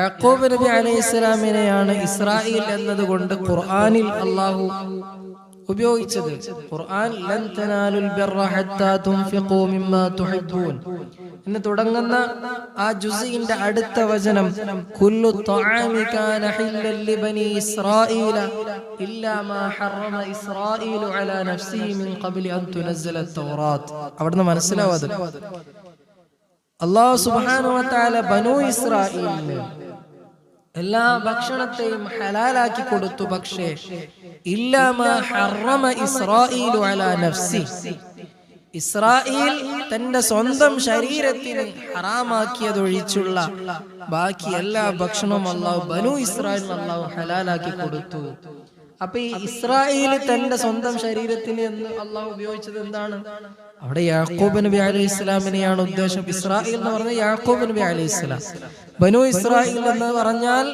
യാക്കൂബ് നബി അലൈഹിസ്സലാമിനെയാണ് ഇസ്രായേൽ എന്നതുകൊണ്ട് ഖുർആനിൽ അല്ലാഹു ഉപയോഗിച്ചത്. ഖുർആൻ ലൻ തനാലുൽ ബിർറ ഹത്താ തുൻഫിഖൂ മിമ്മാ തുഹിബ്ബൂൻ എന്ന് തുടങ്ങുന്ന ആ ജുസിന്റെ അടുത്ത വചനം കുല്ലു തആമി കാന ഹില്ലൻ ലിബനി ഇസ്രായീല ഇല്ലാ മാ ഹറമ ഇസ്രായീലു അലാ നഫ്സിഹി മിൻ ഖബ്ലി അൻ തുനസ്സല തൗറാത്ത്. അവിടുന്ന് മനസ്സിലാവത് അല്ലാഹു സുബ്ഹാനഹു വ തആല ബനൂ ഇസ്രായീലിന് എല്ലാ ഭക്ഷണത്തെയും ഹലാലാക്കി കൊടുത്തു. പക്ഷേ ഇല്ലാ മാ ഹറമ ഇസ്രായീലു അലാ നഫ്സി, ഇസ്രായേൽ തന്റെ സ്വന്തം ശരീരത്തിന് ഹറാമാക്കിയതൊഴിച്ചുള്ള ബാക്കി എല്ലാ ഭക്ഷണവും അല്ലാഹു ബനൂ ഇസ്രായേൽ അല്ലാഹു ഹലാലാക്കി കൊടുത്തു. അപ്പൊ ഈ ഇസ്രായേൽ തന്റെ സ്വന്തം ശരീരത്തിന് എന്ന് അല്ലാഹു ഉപയോഗിച്ചത് എന്താണ്? അവിടെ യാക്കൂബ് നബി അലൈഹിസ്സലാമിനെയാണ് ഉദ്ദേശം. ഇസ്രായേൽ എന്ന് പറഞ്ഞാൽ യാക്കൂബ് നബി അലൈഹിസ്സലാം. ബനൂ ഇസ്രായേൽ എന്ന് പറഞ്ഞാൽ